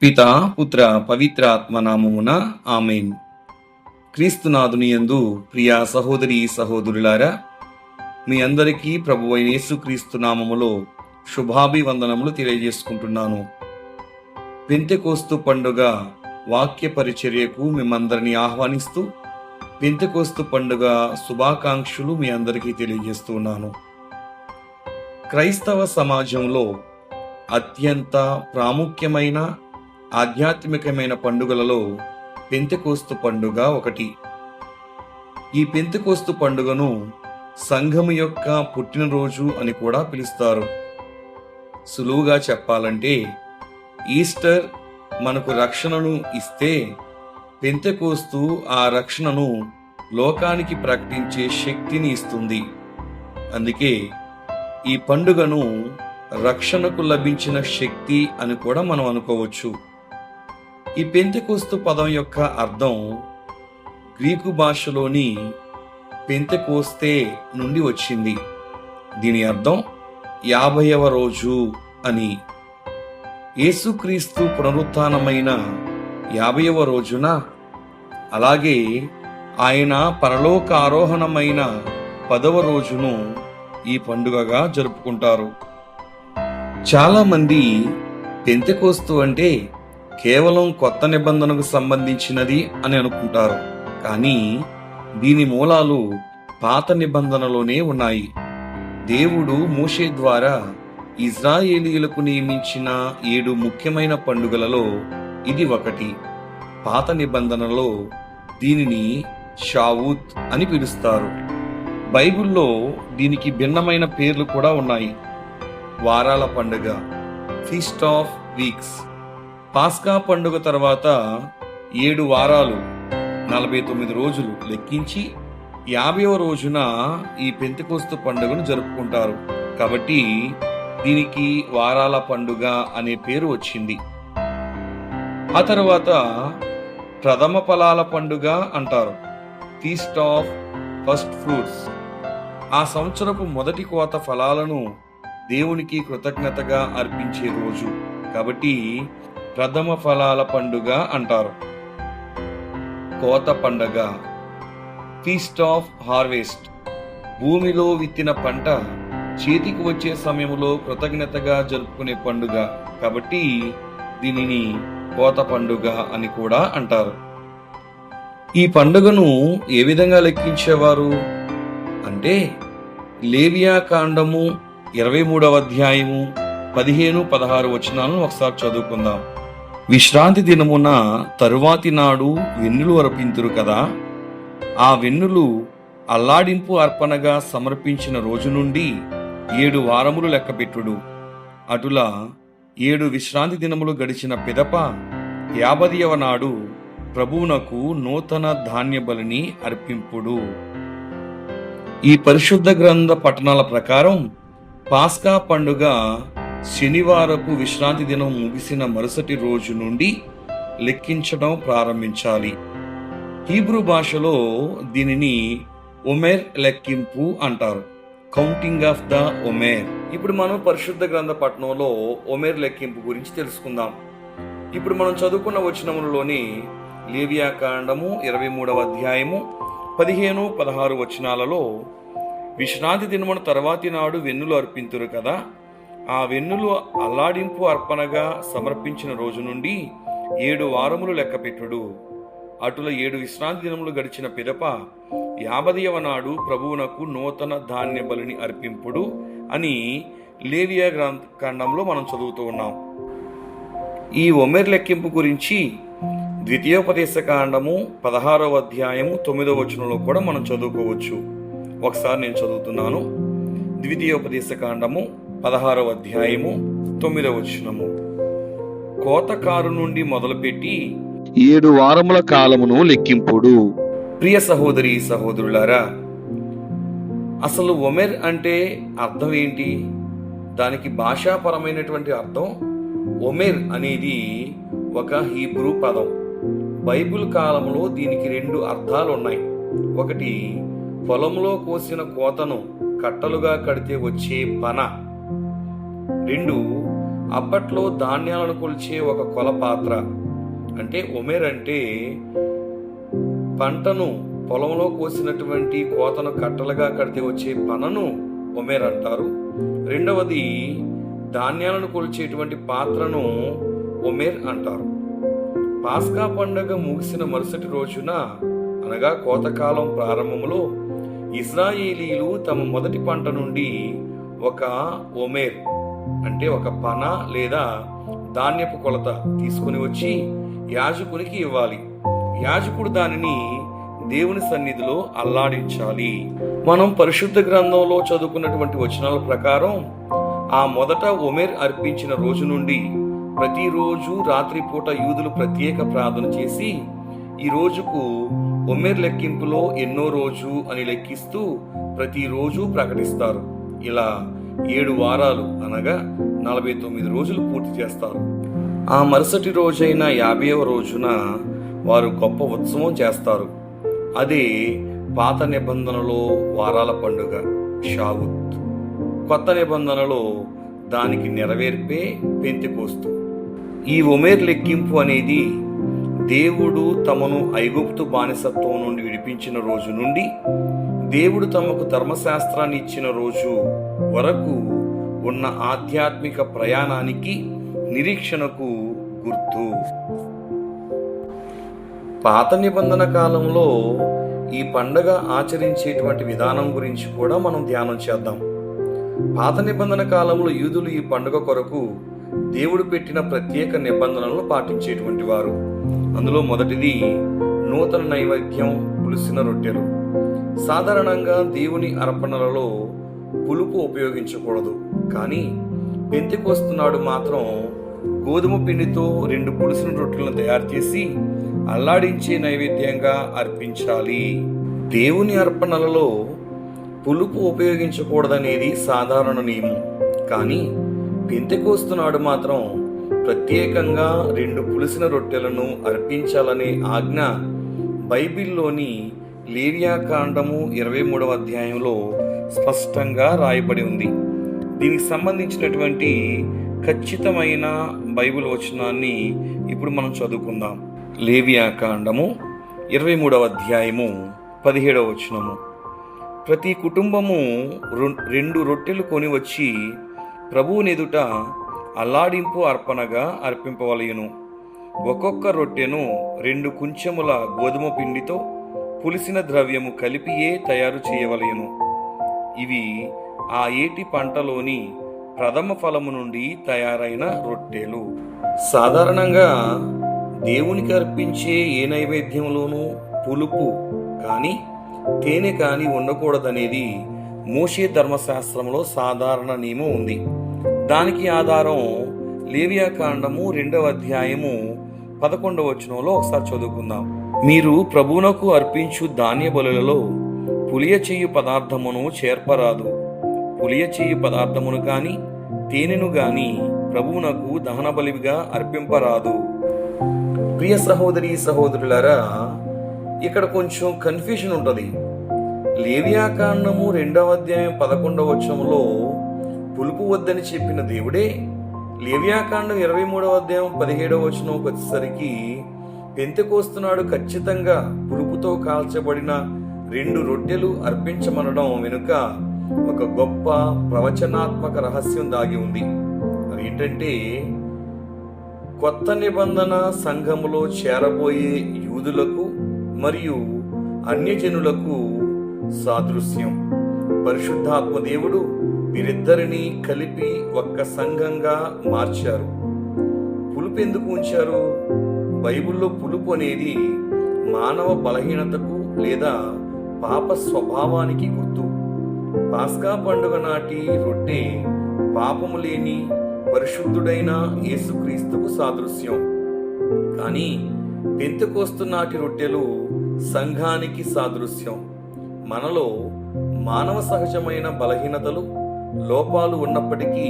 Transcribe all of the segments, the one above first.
పితా పుత్ర పవిత్రాత్మ నామమున ఆమేన్. క్రీస్తునాథుని యందు ప్రియ సహోదరి సహోదరులారా, మీ అందరికీ ప్రభువైన యేసుక్రీస్తు నామములో శుభాభివందనములు తెలియజేసుకుంటున్నాను. పెంతెకోస్తు పండుగ వాక్య పరిచర్యకు మిమ్మందరినీ ఆహ్వానిస్తూ పెంతెకోస్తు పండుగ శుభాకాంక్షలు మీ అందరికీ తెలియజేస్తున్నాను. క్రైస్తవ సమాజంలో అత్యంత ప్రాముఖ్యమైన ఆధ్యాత్మికమైన పండుగలలో పెంతెకోస్తు పండుగ ఒకటి. ఈ పెంతెకోస్తు పండుగను సంఘము యొక్క పుట్టినరోజు అని కూడా పిలుస్తారు. సులువుగా చెప్పాలంటే ఈస్టర్ మనకు రక్షణను ఇస్తే, పెంతెకోస్తు ఆ రక్షణను లోకానికి ప్రకటించే శక్తిని ఇస్తుంది. అందుకే ఈ పండుగను రక్షణకు లభించిన శక్తి అని కూడా మనం అనుకోవచ్చు. ఈ పెంతెకోస్తు పదం యొక్క అర్థం గ్రీకు భాషలోని పెంతెకోస్తే నుండి వచ్చింది. దీని అర్థం 50వ రోజు అని. యేసుక్రీస్తు పునరుత్థానమైన 50వ రోజున, అలాగే ఆయన పరలోక ఆరోహణమైన 10వ రోజును ఈ పండుగగా జరుపుకుంటారు. చాలామంది పెంతెకోస్తు అంటే కేవలం కొత్త నిబంధనకు సంబంధించినది అని అనుకుంటారు. కానీ దీని మూలాలు పాత నిబంధనలోనే ఉన్నాయి. దేవుడు మోషే ద్వారా ఇజ్రాయేలీయులకు నియమించిన 7 ముఖ్యమైన పండుగలలో ఇది ఒకటి. పాత నిబంధనలో దీనిని షావూత్ అని పిలుస్తారు. బైబిల్లో దీనికి భిన్నమైన పేర్లు కూడా ఉన్నాయి. వారాల పండుగ, ఫీస్ట్ ఆఫ్ వీక్స్. పాస్కా పండుగ తర్వాత 7 వారాలు 49 రోజులు లెక్కించి 50వ రోజున ఈ పెంతెకోస్తు పండుగను జరుపుకుంటారు. కాబట్టి దీనికి వారాల పండుగ అనే పేరు వచ్చింది. ఆ తర్వాత ప్రథమ ఫలాల పండుగ అంటారు, ఫీస్ట్ ఆఫ్ ఫస్ట్ ఫ్రూట్స్. ఆ సంవత్సరపు మొదటి కోత ఫలాలను దేవునికి కృతజ్ఞతగా అర్పించే రోజు కాబట్టి ప్రథమ ఫలాల పండుగ అంటారు. కోత పండుగ, ఫీస్ట్ ఆఫ్ హార్వెస్ట్. భూమిలో విత్తిన పంట చేతికి వచ్చే సమయంలో కృతజ్ఞతగా జరుపుకునే పండుగ కాబట్టి దీనిని కోత పండుగ అని కూడా అంటారు. ఈ పండుగను ఏ విధంగా లెక్కించేవారు అంటే, లేవియా కాండము 23వ అధ్యాయము 15-16 వచనాలను ఒకసారి చదువుకుందాం. విశ్రాంతి దినమున తరువాతి నాడు వెన్నులు అర్పింతురు కదా, ఆ వెన్నులు అల్లాడింపు అర్పణగా సమర్పించిన రోజు నుండి 7 వారములు లెక్కపెట్టుడు. అటులా 7 విశ్రాంతి దినములు గడిచిన పిదప 50వ నాడు ప్రభువునకు నూతన ధాన్య బలిని అర్పింపుడు. ఈ పరిశుద్ధ గ్రంథ పఠనాల ప్రకారం పాస్కా పండుగ శనివారపు విశ్రాంతి దినం ముగిసిన మరుసటి రోజు నుండి లెక్కించడం ప్రారంభించాలి. హీబ్రూ భాషలో దీనిని ఒమెర్ లెక్కింపు అంటారు, కౌంటింగ్ ఆఫ్ ద ఒమెర్. ఇప్పుడు మనం పరిశుద్ధ గ్రంథ పఠనంలో ఒమెర్ లెక్కింపు గురించి తెలుసుకుందాం. ఇప్పుడు మనం చదువుకున్న వచనములలోని లేవియా కాండము 23వ అధ్యాయము 15-16 వచనాలలో విశ్రాంతి దినమున తర్వాతి నాడు వెన్నులు అర్పింతురు కదా, ఆ వెన్నులు అల్లాడింపు అర్పణగా సమర్పించిన రోజు నుండి 7 వారములు లెక్కపెట్టుడు. అటుల 7 విశ్రాంతి దినములు గడిచిన పిదప 50వ నాడు ప్రభువునకు నూతన ధాన్య బలిని అర్పింపుడు అని లేవియా కాండంలో మనం చదువుతూ ఉన్నాం. ఈ ఒమెర్ లెక్కింపు గురించి ద్వితీయోపదేశ కాండము 16వ అధ్యాయము 9వ వచనంలో కూడా మనం చదువుకోవచ్చు. ఒకసారి నేను చదువుతున్నాను. ద్వితీయోపదేశ కాండము 16వ అధ్యాయము 9వ వచనము. కోతకారు నుండి మొదలుపెట్టి 7 వారముల కాలమును లెక్కింపుడు. ప్రియ సహోదరి సహోదరులారా, అసలు ఒమెర్ అంటే అర్థం ఏంటి? దానికి భాషాపరమైనటువంటి అర్థం, ఒమెర్ అనేది ఒక హీబ్రూ పదం. బైబిల్ కాలంలో దీనికి 2 అర్థాలు ఉన్నాయి. ఒకటి, పొలంలో కోసిన కోతను కట్టలుగా కడితే వచ్చే పన. 2, అప్పట్లో ధాన్యాలను కొలిచే ఒక కొల పాత్ర. అంటే ఒమెర్ అంటే పంటను పొలంలో కోసినటువంటి కోతను కట్టలుగా కడితే వచ్చే పనను ఒమెర్ అంటారు. రెండవది ధాన్యాలను కొలిచేటువంటి పాత్రను ఒమెర్ అంటారు. పాస్కా పండుగ ముగిసిన మరుసటి రోజున అనగా కోతకాలం ప్రారంభంలో ఇశ్రాయేలీలు తమ మొదటి పంట నుండి ఒక ఒమెర్ అంటే ఒక పన లేదా ధాన్యపు కొలత తీసుకుని వచ్చి యాజకునికి ఇవ్వాలి. యాజకుడు దానిని దేవుని సన్నిధిలో అల్లాడించాలి. మనం పరిశుద్ధ గ్రంథంలో చదువుకున్నటువంటి వచనాల ప్రకారం ఆ మొదట ఒమెర్ అర్పించిన రోజు నుండి ప్రతిరోజు రాత్రిపూట యూదులు ప్రత్యేక ప్రార్థన చేసి ఈ రోజుకు ఒమెర్ లెక్కింపులో ఎన్నో రోజు అని లెక్కిస్తూ ప్రతిరోజు ప్రకటిస్తారు. ఇలా 7 వారాలు అనగా 49 రోజులు పూర్తి చేస్తారు. ఆ మరుసటి రోజైన 50వ రోజున వారు గొప్ప ఉత్సవం చేస్తారు. అదే పాత నిబంధనలో వారాల పండుగ షావుత్, కొత్త నిబంధనలో దానికి నెరవేర్పే పెంతెకోస్తు. ఈ ఒమెర్ లెక్కింపు అనేది దేవుడు తమను ఐగుప్తు బానిసత్వం నుండి విడిపించిన రోజు నుండి దేవుడు తమకు ధర్మశాస్త్రాన్ని ఇచ్చిన రోజు వరకు ఉన్న ఆధ్యాత్మిక ప్రయాణానికి, నిరీక్షణకు గుర్తు. పాత నిబంధన కాలంలో ఈ పండగ ఆచరించేటువంటి విధానం గురించి కూడా మనం ధ్యానం చేద్దాం. పాత నిబంధన కాలంలో యూదులు ఈ పండుగ కొరకు దేవుడు పెట్టిన ప్రత్యేక నిబంధనలను పాటించేటువంటి వారు. అందులో మొదటిది నూతన నైవేద్యం, పులిసిన రొట్టెలు. సాధారణంగా దేవుని అర్పణలలో పులుపు ఉపయోగించకూడదు, కానీ పెంతెకోస్తు నాడు మాత్రం గోధుమ పిండితో 2 పులిసిన రొట్టెలను తయారు చేసి అల్లాడించే నైవేద్యంగా అర్పించాలి. దేవుని అర్పణలలో పులుపు ఉపయోగించకూడదనేది సాధారణ నియమం, కానీ పెంతెకోస్తు నాడు మాత్రం ప్రత్యేకంగా 2 పులిసిన రొట్టెలను అర్పించాలనే ఆజ్ఞ బైబిల్లోని లేవియాకాండము 23వ అధ్యాయంలో స్పష్టంగా రాయబడి ఉంది. దీనికి సంబంధించినటువంటి ఖచ్చితమైన బైబిల్ వచనాన్ని ఇప్పుడు మనం చదువుకుందాం. లేవియాకాండము 23వ అధ్యాయము 17వ వచనము. ప్రతి కుటుంబము 2 రొట్టెలు కొని వచ్చి ప్రభువునెదుట అల్లాడింపు అర్పణగా అర్పింపవలయును. ఒక్కొక్క రొట్టెను 2 కుంచెముల గోధుమ పిండితో పులిసిన ద్రవ్యము కలిపియే తయారు చేయవలయును. ఇవి ఆ ఏటి పంటలోని ప్రథమ ఫలము నుండి తయారైన రొట్టెలు. సాధారణంగా దేవునికి అర్పించే ఏ నైవేద్యంలోనూ పులుపు కానీ తేనె కానీ ఉండకూడదనేది మోషే ధర్మశాస్త్రంలో సాధారణ నియమం ఉంది. దానికి ఆధారం లేవియాకాండము 2వ అధ్యాయము 11వ వచనంలో ఒకసారి చదువుకుందాం. మీరు ప్రభువునకు అర్పించు ధాన్య బలులలో పులియ చెయ్యి పదార్థమును చేర్పరాదు. పులియ చెయ్యి పదార్థమును గాని తేనెను గాని ప్రభువునకు దహన బలిగా అర్పింపరాదు. ప్రియ సహోదరి సహోదరులారా, ఇక్కడ కొంచెం కన్ఫ్యూషన్ ఉంటుంది. లేవియాకాండము 2వ అధ్యాయం 11వ వచనంలో పులుపు వద్దని చెప్పిన దేవుడే లేవియాకాండం 23వ అధ్యాయం 17వ వచనంకి వచ్చేసరికి పెంతెకోస్తు నాడు ఖచ్చితంగా పులుపుతో కాల్చబడిన 2 రొట్టెలు అర్పించమనడం వెనుక ఒక గొప్ప ప్రవచనాత్మక రహస్యం దాగి ఉంది. అదేంటంటే, కొత్త నిబంధన సంఘములో చేరబోయే యూదులకు మరియు అన్యజనులకు సాదృశ్యం. పరిశుద్ధాత్మ దేవుడు వీరిద్దరిని కలిపి ఒక్క సంఘంగా మార్చారు. పులుపు ఎందుకు ఉంచారు? బైబిల్లో పులుపు అనేది మానవ బలహీనతకు లేదా పాప స్వభావానికి గుర్తు. పాస్కా పండుగ నాటి రొట్టె పాపము లేని పరిశుద్ధుడైన యేసుక్రీస్తుకు సాదృశ్యం. కానీ పెంతెకోస్తు నాటి రొట్టెలు సంఘానికి సాదృశ్యం. మనలో మానవ సహజమైన బలహీనతలు, లోపాలు ఉన్నప్పటికీ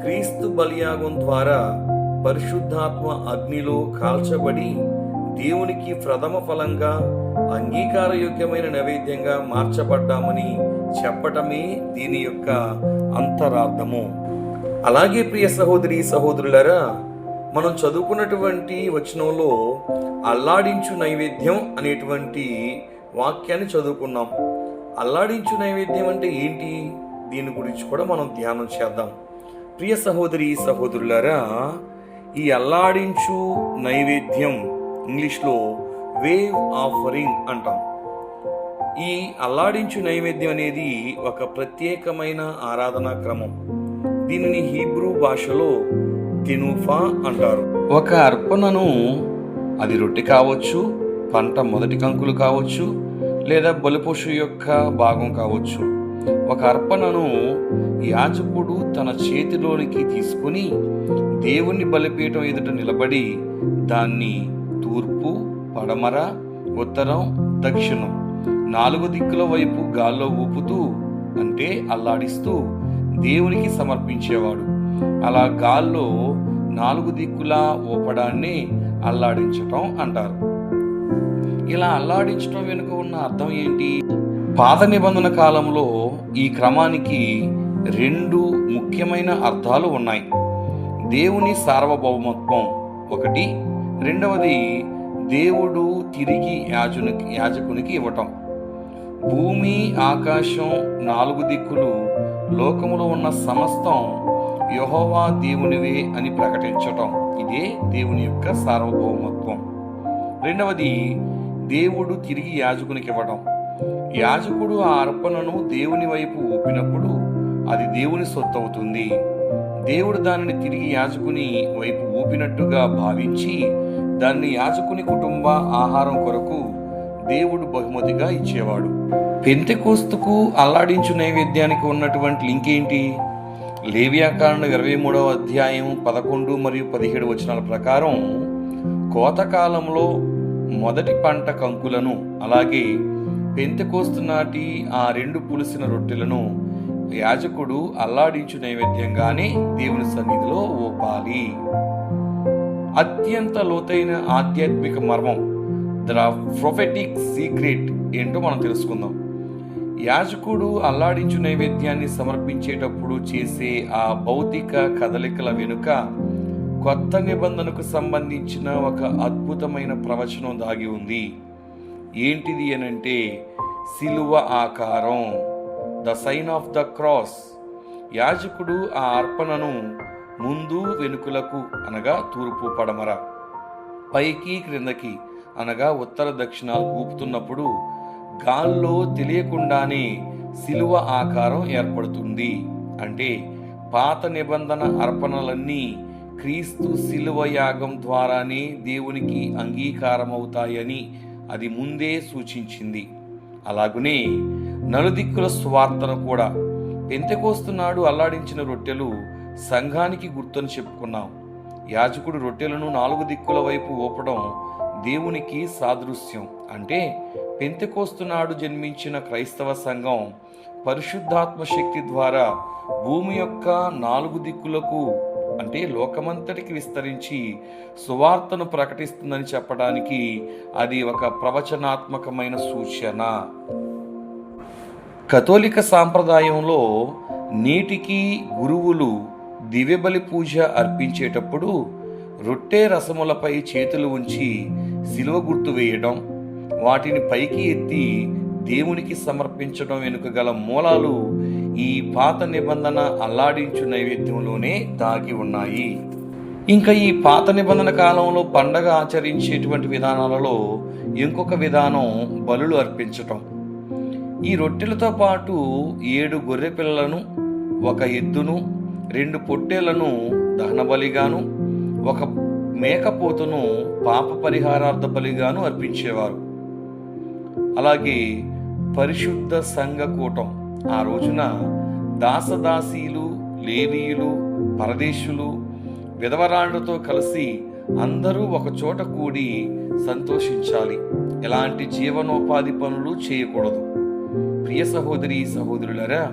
క్రీస్తు బలియాగం ద్వారా పరిశుద్ధాత్మ అగ్నిలో కాల్చబడి దేవునికి ప్రథమ ఫలంగా అంగీకారయోగ్యమైన నైవేద్యంగా మార్చబడ్డామని చెప్పటమే దీని యొక్క అంతరార్థము. అలాగే ప్రియ సహోదరి సహోదరులారా, మనం చదువుకున్నటువంటి వచనంలో అల్లాడించు నైవేద్యం అనేటువంటి వాక్యాన్ని చదువుకున్నాం. అల్లాడించు నైవేద్యం అంటే ఏంటి? దీని గురించి కూడా మనం ధ్యానం చేద్దాం. ప్రియ సహోదరి సహోదరులారా, ఈ అల్లాడించు నైవేద్యం ఇంగ్లీష్లో వేవ్ ఆఫరింగ్ అంటాం. ఈ అల్లాడించు నైవేద్యం అనేది ఒక ప్రత్యేకమైన ఆరాధనా క్రమం. దీనిని హీబ్రూ భాషలో తెనుఫా అంటారు. ఒక అర్పణను, అది రొట్టె కావచ్చు, పంట మొదటి కంకులు కావచ్చు, లేదా బలిపశు యొక్క భాగం కావచ్చు. ఒక అర్పణను యాజకుడు తన చేతిలోనికి తీసుకుని దేవుని బలిపీఠం ఎదుట నిలబడి దాన్ని తూర్పు, పడమర, ఉత్తరం, దక్షిణం 4 దిక్కుల వైపు గాల్లో ఊపుతూ, అంటే అల్లాడిస్తూ దేవునికి సమర్పించేవాడు. అలా గాల్లో 4 దిక్కులా ఊపడాన్ని అల్లాడించటం అంటారు. ఇలా అల్లాడించటం వెనుక ఉన్న అర్థం ఏంటి? పాత నిబంధన కాలంలో ఈ క్రమానికి 2 ముఖ్యమైన అర్థాలు ఉన్నాయి. దేవుని సార్వభౌమత్వం ఒకటి, రెండవది దేవుడు తిరిగి యాజకునికి ఇవ్వటం. భూమి, ఆకాశం, 4 దిక్కులు, లోకములో ఉన్న సమస్తం యెహోవా దేవునివే అని ప్రకటించటం. ఇదే దేవుని యొక్క సార్వభౌమత్వం. రెండవది, దేవుడు తిరిగి యాజకునికి ఇవ్వడం. యాజకుడు ఆ అర్పణను దేవుని వైపు ఊపినప్పుడు అది దేవుని సొత్తు అవుతుంది. దేవుడు దానిని తిరిగి యాజకుని వైపు ఊపినట్టుగా భావించి దాన్ని యాజకుని కుటుంబ ఆహారం కొరకు దేవుడు బహుమతిగా ఇచ్చేవాడు. పెంతెకోస్తుకు అల్లాడించు నైవేద్యానికి ఉన్నటువంటి లింక్ ఏంటి? లేవియాకాండం 23వ అధ్యాయం 11 మరియు 17 వచనాల ప్రకారం కోతకాలంలో మొదటి పంట కంకులను, అలాగే పెంతెకోస్తు నాటి ఆ 2 పులిసిన రొట్టెలను యాజకుడు అల్లాడించు నైవేద్యంగానే దేవుని సన్నిధిలో ఊపాలి. అత్యంత లోతైన ఆధ్యాత్మిక మర్మం, ద ప్రొఫెటిక్ సీక్రెట్ ఏంటో మనం తెలుసుకుందాం. యాజకుడు అల్లాడించు నైవేద్యాన్ని సమర్పించేటప్పుడు చేసే ఆ భౌతిక కదలికల వెనుక కొత్త నిబంధనకు సంబంధించిన ఒక అద్భుతమైన ప్రవచనం దాగి ఉంది. ఏంటిది అనంటే సిలువ ఆకారం, the sign of the cross. యాజకుడు ఆ అర్పణను ముందు వెనుకలకు, అనగా తూర్పు, పడమర, పైకి, క్రిందకి, అనగా ఉత్తర, దక్షిణాలు ఊపుతున్నప్పుడు గాల్లో తెలియకుండానే సిలువ ఆకారం ఏర్పడుతుంది. అంటే పాత నిబంధన అర్పణలన్నీ క్రీస్తు సిలువ యాగం ద్వారానే దేవునికి అంగీకారమవుతాయని అది ముందే సూచించింది. అలాగునే నలుదిక్కుల సువార్తను కూడా పెంతెకోస్తు నాడు అల్లాడించిన రొట్టెలు సంఘానికి గుర్తుని చెప్పుకున్నాం. యాజకుడు రొట్టెలను 4 దిక్కుల వైపు ఊపడం దేవునికి సాదృశ్యం. అంటే పెంతెకోస్తు నాడు జన్మించిన క్రైస్తవ సంఘం పరిశుద్ధాత్మ శక్తి ద్వారా భూమి యొక్క 4 దిక్కులకు, అంటే లోకమంతటికి విస్తరించి సువార్తను ప్రకటిస్తుందని చెప్పడానికి అది ఒక ప్రవచనాత్మకమైన సూచన. కథోలిక సాంప్రదాయంలో నేటికి గురువులు దివ్యబలి పూజ అర్పించేటప్పుడు రొట్టె రసములపై చేతులు ఉంచి సిలువ గుర్తు వేయడం, వాటిని పైకి ఎత్తి దేవునికి సమర్పించడం వెనుక గల మూలాలు ఈ పాత నిబంధన అల్లాడించు నైవేద్యంలోనే దాగి ఉన్నాయి. ఇంకా ఈ పాత నిబంధన కాలంలో పండగ ఆచరించేటువంటి విధానాలలో ఇంకొక విధానం బలులు అర్పించటం. ఈ రొట్టెలతో పాటు 7 గొర్రె పిల్లలను, 1 ఎద్దును, 2 పొట్టేళ్లను దహన బలిగాను, 1 మేకపోతును పాప పరిహారార్థ బలిగాను అర్పించేవారు. అలాగే పరిశుద్ధ సంఘ కూటం, ఆ రోజున దాసదాసీలు, లేవీయులు, పరదేశులు, విధవరాళ్లతో కలిసి అందరూ ఒక చోట కూడి సంతోషించాలి. ఎలాంటి జీవనోపాధి పనులు చేయకూడదు. ప్రియ సహోదరి సహోదరులారా,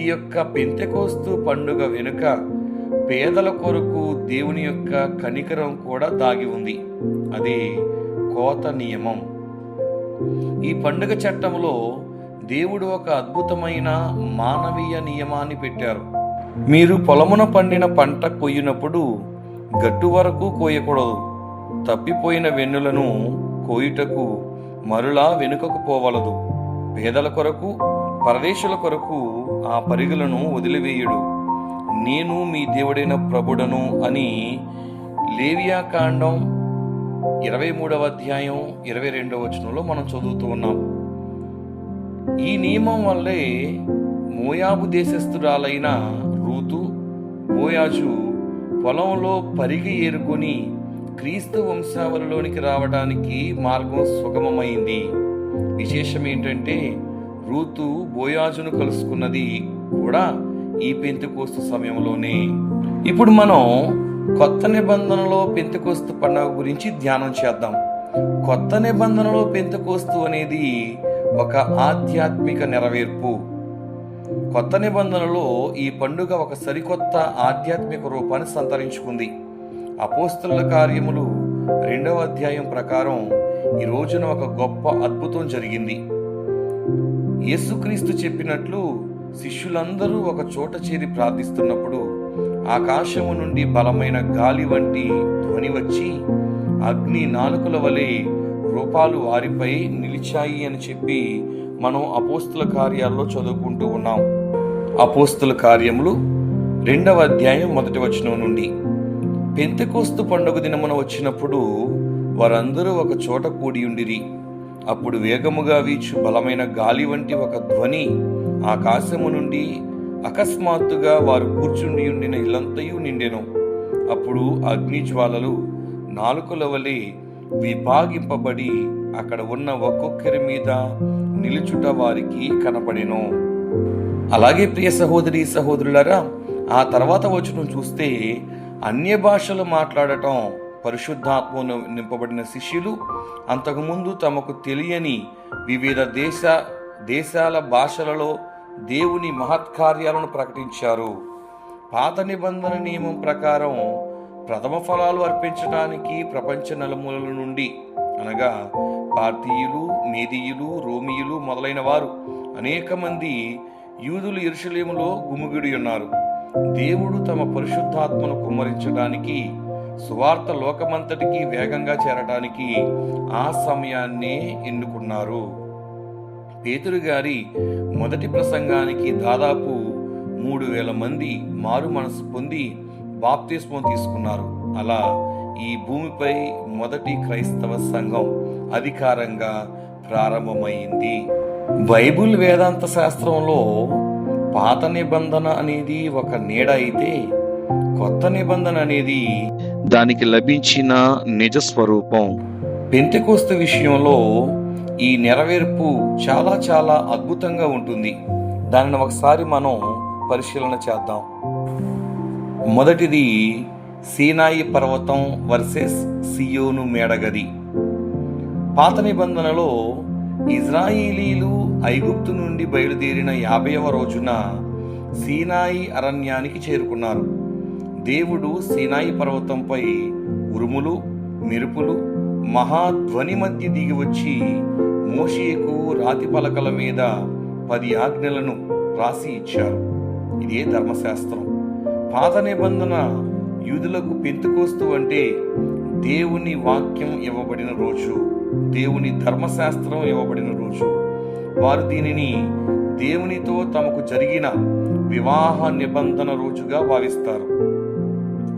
ఈ యొక్క పెంతెకోస్తు పండుగ వెనుక పేదల కొరకు దేవుని యొక్క కనికరం కూడా దాగి ఉంది. అదే కోత నియమం. ఈ పండుగ చట్టంలో దేవుడు ఒక అద్భుతమైన మానవీయ నియమాన్ని పెట్టారు. మీరు పొలమున పండిన పంట కొయ్యినప్పుడు గట్టు వరకు కోయకూడదు. తప్పిపోయిన వెన్నులను కోయుటకు మరులా వెనుకకు పోవలదు. పేదల కొరకు, పరదేశుల కొరకు ఆ పరిగలను వదిలివేయుడు. నేను మీ దేవుడైన ప్రభుడను అని లేవియాకాండం 23వ అధ్యాయం 22వ వచనంలో మనం చదువుతూ ఉన్నాం. ఈ నియమం వల్లే మోయాబు దేశస్థురాలైన రూతు, బోయాజు పొలంలో పరిగి ఏరుకొని క్రీస్తు వంశావళిలోనికి రావడానికి మార్గం సుగమమైంది. విశేషం ఏంటంటే రూతు బోయాజును కలుసుకున్నది కూడా ఈ పెంతెకోస్తు సమయంలోనే. ఇప్పుడు మనం కొత్త నిబంధనలో పెంతెకోస్తు పండుగ గురించి ధ్యానం చేద్దాం. కొత్త నిబంధనలో పెంతెకోస్తు అనేది ఒక ఆధ్యాత్మిక నెరవేర్పు. కొత్త నిబంధనలో ఈ పండుగ ఒక సరికొత్త ఆధ్యాత్మిక రూపాన్ని సంతరించుకుంది. అపోస్తలుల కార్యములు 2వ అధ్యాయం ప్రకారం ఈ రోజున ఒక గొప్ప అద్భుతం జరిగింది. యేసుక్రీస్తు చెప్పినట్లు శిష్యులందరూ ఒక చోట చేరి ప్రార్థిస్తున్నప్పుడు ఆకాశము నుండి బలమైన గాలి వంటి ధ్వని వచ్చి అగ్ని నాలుకల వలె రూపాలు వారిపై నిలిచాయి అని చెప్పి మనం అపోస్తల కార్యాల్లో చదువుకుంటూ ఉన్నాం. అపోస్తల కార్యములు 2వ అధ్యాయం 1వ వచనం నుండి. పెంతెకోస్తు పండుగ దినమున వచ్చినప్పుడు వారందరూ ఒక చోట కూడియుండిరి. అప్పుడు వేగముగా వీచు బలమైన గాలి వంటి ఒక ధ్వని ఆకాశము నుండి అకస్మాత్తుగా వారు కూర్చుండి ఉండిన ఇల్లంతయు నిండెను. అప్పుడు అగ్ని జ్వాలలు నాలుకల వలె విభాగింపబడి అక్కడ ఉన్న ఒక్కొక్కరి మీద నిలుచుట వారికి కనపడెను. అలాగే ప్రియ సహోదరి సహోదరులారా, ఆ తర్వాత వచనం చూస్తే అన్య భాషలు మాట్లాడటం, పరిశుద్ధాత్మను నింపబడిన శిష్యులు అంతకుముందు తమకు తెలియని వివిధ దేశాల భాషలలో దేవుని మహత్కార్యాలను ప్రకటించారు. పాత నిబంధన నియమం ప్రకారం ప్రథమ ఫలాలు అర్పించడానికి ప్రపంచ నలుమూలల నుండి, అనగా పార్థీయులు, మేదీయులు, రోమియులు మొదలైన వారు అనేక మంది యూదులు యెరూషలేములో గుమిగూడి ఉన్నారు. దేవుడు తమ పరిశుద్ధాత్మను కుమ్మరించడానికి, సువార్త లోకమంతటికి వేగంగా చేరడానికి ఆ సమయాన్నే ఎన్నుకున్నారు. పేతురు గారి మొదటి ప్రసంగానికి దాదాపు 3000 మంది మారు మనసు పొంది బాప్తిస్మం తీసుకున్నారు. అలా ఈ భూమిపై మొదటి క్రైస్తవ సంఘం అధికారంగా ప్రారంభమైంది. బైబిల్ వేదాంత శాస్త్రంలో పాత నిబంధన అనేది ఒక నీడ అయితే, కొత్త నిబంధన అనేది దానికి లభించిన నిజ స్వరూపం. పెంతెకోస్తు విషయంలో ఈ నెరవేర్పు చాలా చాలా అద్భుతంగా ఉంటుంది. దానిని ఒకసారి మనం పరిశీలన చేద్దాం. మొదటిది సీనాయి పర్వతం వర్సెస్ సియోను మేడగది. పాత నిబంధనలో ఇజ్రాయేలీలు ఐగుప్తు నుండి బయలుదేరిన 50వ రోజున సీనాయి అరణ్యానికి చేరుకున్నారు. దేవుడు సీనాయి పర్వతంపై ఉరుములు, మెరుపులు, మహాధ్వని మధ్య దిగి వచ్చి మోషేకు రాతి పలకల మీద 10 ఆజ్ఞలను రాసి ఇచ్చారు. ఇదే ధర్మశాస్త్రం. పాత నిబంధన యూదులకు పెంతెకోస్తు అంటే దేవుని వాక్యం ఇవ్వబడిన రోజు, దేవుని ధర్మశాస్త్రం ఇవ్వబడిన రోజు. వారు దీనిని దేవునితో తమకు జరిగిన వివాహ నిబంధన రోజుగా భావిస్తారు.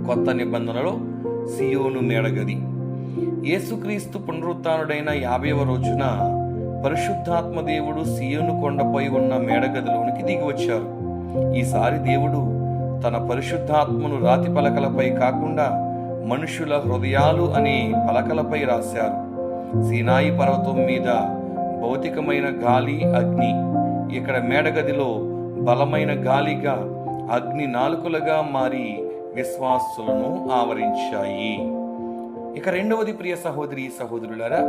కొత్త నిబంధనలో సియోను మేడగది. యేసుక్రీస్తు పునరుత్థానుడైన 50వ రోజున పరిశుద్ధాత్మ దేవుడు సియోను కొండపై ఉన్న మేడగదిలోనికి దిగి వచ్చారు. ఈసారి దేవుడు తన పరిశుద్ధాత్మను రాతి పలకలపై కాకుండా మనుషుల హృదయాలు అనే పలకలపై రాశారు. సీనాయి పర్వతం మీద భౌతికమైన గాలి, అగ్ని. ఇక్కడ మేడగదిలో బలమైన గాలిగా, అగ్ని నాలుకలుగా మారి విశ్వాసులను ఆవరించాయి. ఇక రెండవది ప్రియ సహోదరి సహోదరులారా,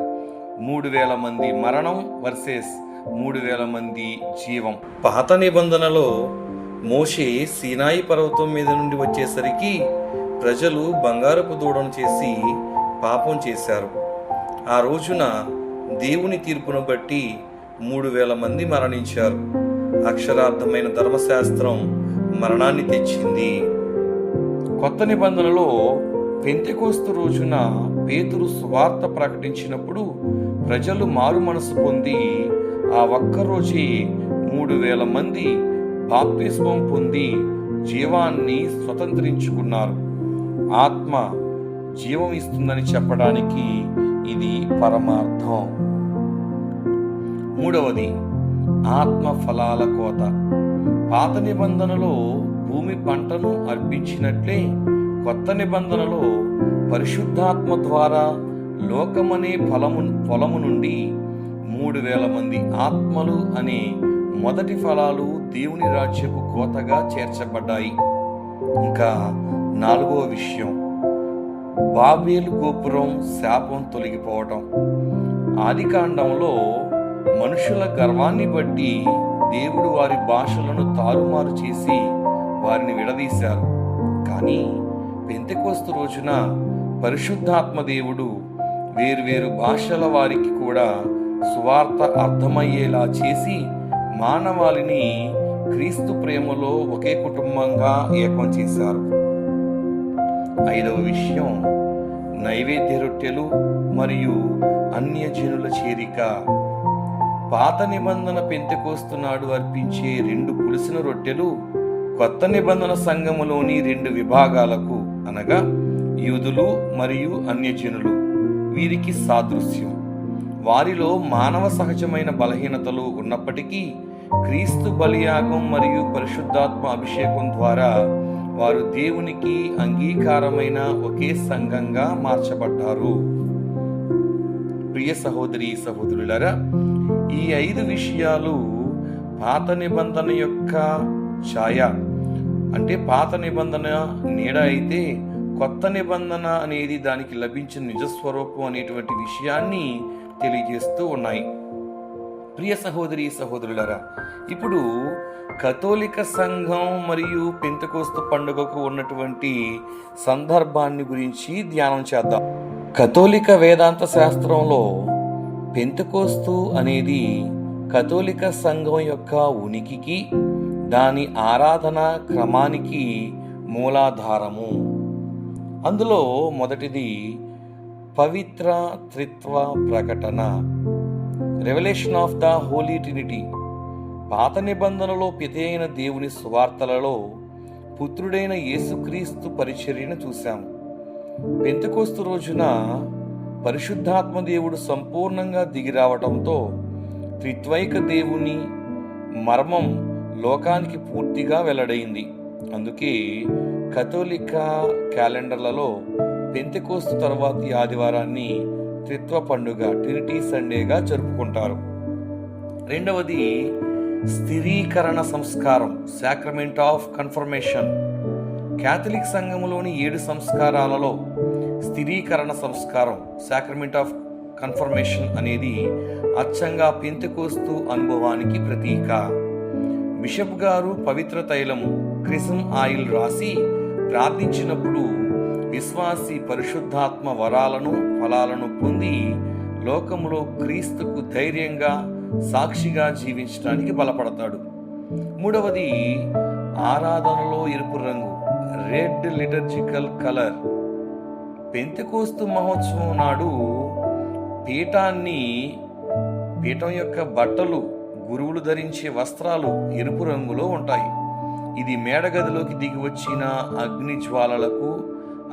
3000 మంది మరణం వర్సెస్ 3000 మంది జీవం. పాత నిబంధనలో మోషే సీనాయి పర్వతం మీద నుండి వచ్చేసరికి ప్రజలు బంగారపు దూడను చేసి పాపం చేశారు. ఆ రోజున దేవుని తీర్పును బట్టి 3000 మంది మరణించారు. అక్షరార్థమైన ధర్మశాస్త్రం మరణాన్ని తెచ్చింది. కొత్త నిబంధనలో పెంతెకోస్తు రోజున పేతురు సువార్త ప్రకటించినప్పుడు ప్రజలు మారు మనసు పొంది ఆ ఒక్కరోజే 3,000 మంది బాప్తిస్మం పొంది జీవాన్ని స్వతంత్రించుకున్నారు. ఆత్మ జీవం ఇస్తుందని చెప్పడానికి ఇది పరమార్థం. మూడవది, ఆత్మ ఫలాల కోత. పాత నిబంధనలో భూమి పంటను అర్పించినట్లే కొత్త నిబంధనలో పరిశుద్ధాత్మ ద్వారా లోకమనే పొలము నుండి 3,000 మంది ఆత్మలు అనే మొదటి ఫలాలు దేవుని రాజ్యపు కోతగా చేర్చబడ్డాయి. ఇంకా నాలుగవ విషయం, బాబేలు గోపురం శాపం తొలగిపోవటం. ఆదికాండంలో మనుషుల గర్వాన్ని బట్టి దేవుడు వారి భాషలను తారుమారు చేసి వారిని విడదీశారు. కానీ పెంతెకోస్తు రోజున పరిశుద్ధాత్మ దేవుడు వేరువేరు భాషల వారికి కూడా సువార్త అర్థమయ్యేలా చేసి మానవాళిని క్రీస్తు ప్రేమలో ఒకే కుటుంబంగా ఏకం చేశారు. ఐదవ విషయం, నైవేద్య రొట్టెలు మరియు అన్యజనుల చేరిక. పాత నిబంధన పెంతెకోస్తు నాడు అర్పించే 2 పులిసిన రొట్టెలు కొత్త నిబంధన సంఘములోని 2 విభాగాలకు అనగా యూదులు మరియు అన్యజనులు వీరికి సాదృశ్యం. వారిలో మానవ సహజమైన బలహీనతలు ఉన్నప్పటికీ క్రీస్తు బలియాగం మరియు పరిశుద్ధాత్మ అభిషేకం ద్వారా వారు దేవునికి అంగీకారమైన ఒకే సంఘంగా మార్చబడ్డారు. ప్రియ సహోదరి సహోదరులారా, ఈ 5 విషయాలు పాత నిబంధన యొక్క ఛాయ, అంటే పాత నిబంధన నీడ అయితే కొత్త నిబంధన అనేది దానికి లభించిన నిజస్వరూపం అనేటువంటి విషయాన్ని తెలియజేస్తూ ఉన్నాయి. ప్రియ సహోదరి సహోదరులారా, ఇప్పుడు కథోలిక సంఘం మరియు పెంతెకోస్తు పండుగకు ఉన్నటువంటి సందర్భాన్ని గురించి ధ్యానం చేద్దాం. కథోలిక వేదాంత శాస్త్రంలో పెంతెకోస్తు అనేది కథోలిక సంఘం యొక్క ఉనికికి, దాని ఆరాధన క్రమానికి మూలాధారము. అందులో మొదటిది పవిత్ర త్రిత్వ ప్రకటన, revolution of the Holy Trinity. పాత నిబంధనలో పితైన దేవుని సువార్తలలో పుత్రుడైన యేసుక్రీస్తు పరిచర్యను చూశాము. పెంతెకోస్తు రోజున పరిశుద్ధాత్మ దేవుడు సంపూర్ణంగా దిగిరావటంతో త్రిత్వైక దేవుని మర్మం లోకానికి పూర్తిగా వెల్లడైంది. అందుకే కథోలిక క్యాలెండర్లలో పెంతెకోస్తు తర్వాతి ఆదివారాన్ని త్రిత్వ పండుగ, ట్రినిటీ సండేగా జరుపుకుంటారు. రెండవది స్థిరీకరణ సంస్కారం, సాక్రమెంట్ ఆఫ్ కన్ఫర్మేషన్. క్యాథలిక్ సంఘములోని 7 సంస్కారాలలో స్థిరీకరణ సంస్కారం, సాక్రమెంట్ ఆఫ్ కన్ఫర్మేషన్ అనేది అచ్చంగా పెంతెకోస్తు అనుభవానికి ప్రతీక. బిషప్ గారు పవిత్ర తైలము, క్రిసమ్ ఆయిల్ రాసి ప్రార్థించినప్పుడు విశ్వాసి పరిశుద్ధాత్మ వరాలను ఫలాలను పొంది లోకములో క్రీస్తుకు ధైర్యంగా సాక్షిగా జీవించడానికి బలపడతాడు. మూడవది ఆరాధనలో ఎరుపు రంగు, రెడ్ లిటర్జికల్ కలర్. పెంతెకోస్తు మహోత్సవం నాడు పీఠం యొక్క బట్టలు, గురువులు ధరించే వస్త్రాలు ఎరుపు రంగులో ఉంటాయి. ఇది మేడగదిలోకి దిగి వచ్చిన అగ్ని జ్వాలలకు,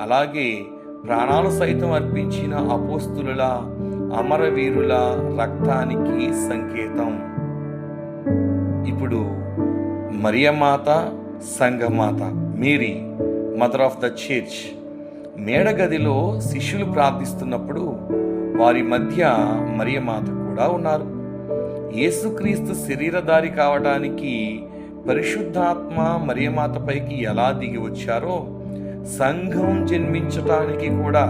అలాగే ప్రాణాలు సైతం అర్పించిన అపోస్తుల అమరవీరుల రక్తానికి సంకేతం. ఇప్పుడు మరియమాత, సంఘమాత, Mary mother of the church. మేడగదిలో శిష్యులు ప్రార్థిస్తున్నప్పుడు వారి మధ్య మరియమాత కూడా ఉన్నారు. యేసుక్రీస్తు శరీరధారి కావడానికి పరిశుద్ధాత్మ మరియమాతపైకి ఎలా దిగి వచ్చారో, సంఘం జన్మించటానికి కూడా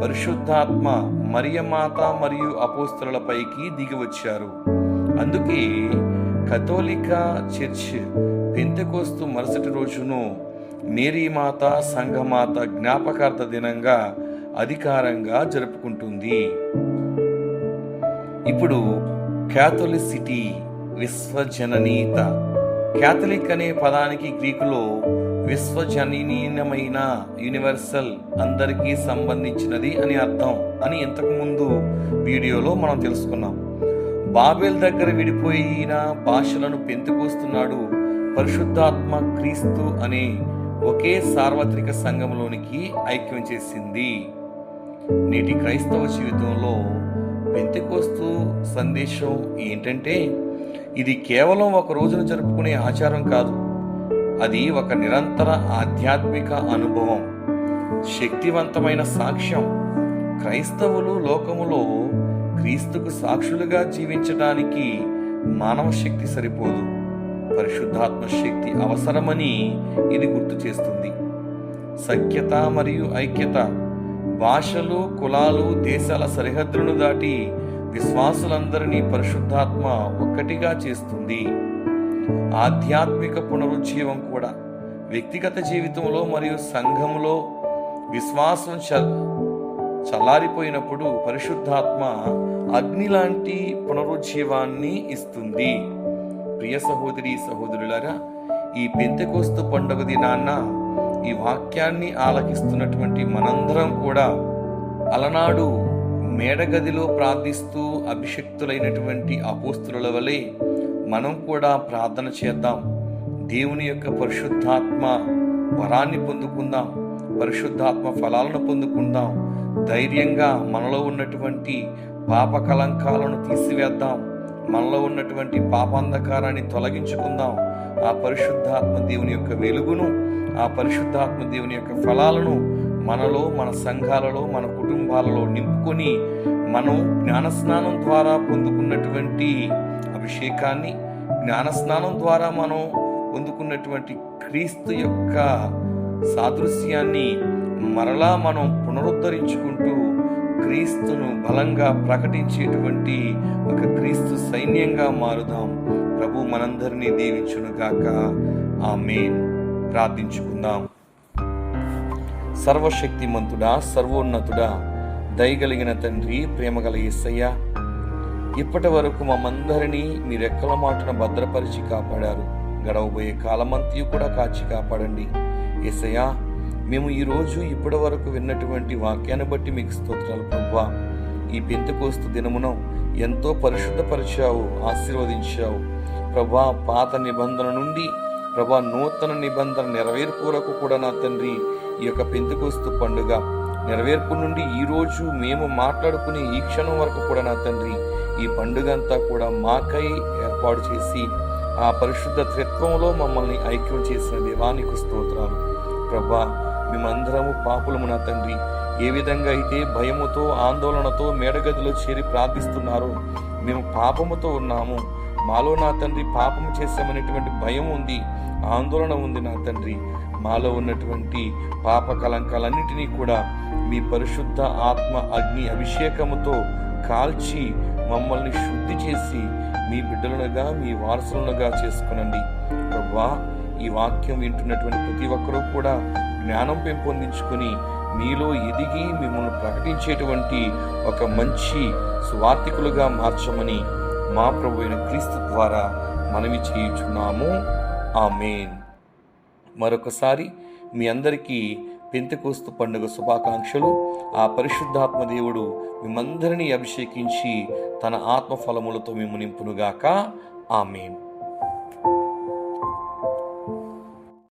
పరిశుద్ధాత్మ మరియమాత మరియు అపోస్తలులపైకి దిగి వచ్చారు. అందుకే కథోలిక చర్చ్ పెంతెకోస్తు మరుసటి రోజును మేరీమాత, సంఘమాత జ్ఞాపకార్థ దినంగా అధికారంగా జరుపుకుంటుంది. ఇప్పుడు క్యాథోలిసిటీ, విశ్వజననీత. క్యాథలిక్ అనే పదానికి గ్రీకులో విశ్వజనీనమైన, యూనివర్సల్, అందరికీ సంబంధించినది అని అర్థం అని ఇంతకు ముందు వీడియోలో మనం తెలుసుకున్నాం. బాబెల్ దగ్గర విడిపోయిన భాషలను పెంతెకోస్తు పరిశుద్ధాత్మ క్రీస్తు అనే ఒకే సార్వత్రిక సంఘంలోనికి ఐక్యం చేసింది. నేటి క్రైస్తవ జీవితంలో పెంతెకోస్తు సందేశం ఏంటంటే, ఇది కేవలం ఒక రోజున జరుపుకునే ఆచారం కాదు. అది ఒక నిరంతర ఆధ్యాత్మిక అనుభవం, శక్తివంతమైన సాక్ష్యం. క్రైస్తవులు లోకములో క్రీస్తుకు సాక్షులుగా జీవించడానికి మానవ శక్తి సరిపోదు, పరిశుద్ధాత్మ శక్తి అవసరమని ఇది గుర్తు చేస్తుంది. సఖ్యత మరియు ఐక్యత, భాషలు, కులాలు, దేశాల సరిహద్దులను దాటి విశ్వాసులందరినీ పరిశుద్ధాత్మ ఒక్కటిగా చేస్తుంది. ఆధ్యాత్మిక పునరుజ్జీవం కూడా. వ్యక్తిగత జీవితంలో మరియు సంఘంలో విశ్వాసం చల్లారిపోయినప్పుడు పరిశుద్ధాత్మ అగ్ని లాంటి పునరుజ్జీవాన్ని ఇస్తుంది. ప్రియ సహోదరి సహోదరులారా, ఈ పెంతెకోస్తు పండుగ దినాన్న ఈ వాక్యాన్ని ఆలకిస్తున్నటువంటి మనందరం కూడా అలనాడు మేడగదిలో ప్రార్థిస్తూ అభిషక్తులైనటువంటి అపోస్తుల వలె మనం కూడా ప్రార్థన చేద్దాం. దేవుని యొక్క పరిశుద్ధాత్మ వరాన్ని పొందుకుందాం, పరిశుద్ధాత్మ ఫలాలను పొందుకుందాం. ధైర్యంగా మనలో ఉన్నటువంటి పాప కలంకాలను తీసివేద్దాం, మనలో ఉన్నటువంటి పాపాంధకారాన్ని తొలగించుకుందాం. ఆ పరిశుద్ధాత్మ దేవుని యొక్క వెలుగును, ఆ పరిశుద్ధాత్మ దేవుని యొక్క ఫలాలను మనలో, మన సంఘాలలో, మన కుటుంబాలలో నింపుకొని మనం జ్ఞానస్నానం ద్వారా పొందుకున్నటువంటి అభిషేకాన్ని, జ్ఞానస్నానం ద్వారా మనం పొందుకున్నటువంటి క్రీస్తు యొక్క సాదృశ్యాన్ని మరలా మనం పునరుద్ధరించుకుంటూ క్రీస్తును బలంగా ప్రకటించేటువంటి ఒక క్రీస్తు సైన్యంగా మారుదాం. ప్రభు మనందరినీ దీవించునుగాక. ఆమేన్. ప్రార్థించుకుందాం. సర్వశక్తిమంతుడా, సర్వోన్నతుడా, దయగలిగిన తండ్రి, ప్రేమగల యేసయ్య, ఇప్పటి వరకు మమ్మందరినీ మీ రెక్కల మాటను భద్రపరిచి కాపాడారు. గడవబోయే కాలమంతయు కూడా కాచి కాపాడండి. యేసయ్య, మేము ఈరోజు ఇప్పటి వరకు విన్నటువంటి వాక్యాన్ని బట్టి మీకు స్తోత్రాలు ప్రభువా. ఈ పెంతెకోస్తు దినమున ఎంతో పరిశుద్ధపరిచావు, ఆశీర్వదించావు ప్రభువా. పాత నిబంధన నుండి ప్రభువా నూతన నిబంధన నెరవేర్పు వరకు కూడా నా తండ్రి ఈ యొక్క పెంతెకోస్తు పండుగ నెరవేర్పు నుండి ఈరోజు మేము మాట్లాడుకునే ఈ క్షణం వరకు కూడా నా తండ్రి ఈ పండుగ అంతా కూడా మాకై ఏర్పాటు చేసి ఆ పరిశుద్ధ త్రిత్వంలో మమ్మల్ని ఐక్యం చేసిన దేవానికి స్తోత్రాలు ప్రభువా. మేమందరము పాపులము నా తండ్రి. ఏ విధంగా అయితే భయముతో, ఆందోళనతో మేడగదిలో చేరి ప్రార్థిస్తున్నారో మేము పాపముతో ఉన్నాము. మాలో నా తండ్రి పాపము చేశామనేటువంటి భయం ఉంది, ఆందోళన ఉంది నా తండ్రి. మాలో ఉన్నటువంటి పాప కలంకాలన్నింటినీ కూడా మీ పరిశుద్ధ ఆత్మ అగ్ని అభిషేకముతో కాల్చి మమ్మల్ని శుద్ధి చేసి మీ బిడ్డలుగా, మీ వారసులుగా చేసుకునండి ప్రభువా. ఈ వాక్యం వింటున్నటువంటి ప్రతి ఒక్కరూ కూడా జ్ఞానం పెంపొందించుకుని మీలో ఎదిగి మిమ్మల్ని ప్రకటించేటువంటి ఒక మంచి సువార్తికులుగా మార్చమని మా ప్రభు అయిన క్రీస్తు ద్వారా మనవి చేయుచున్నాము. ఆమేన్. మరొకసారి మీ అందరికీ పెంతెకోస్తు పండుగ శుభాకాంక్షలు. ఆ పరిశుద్ధాత్మ దేవుడు మిమ్మందరినీ అభిషేకించి తన ఆత్మ ఫలములతో మిమ్ము నింపునుగాక. ఆమేన్.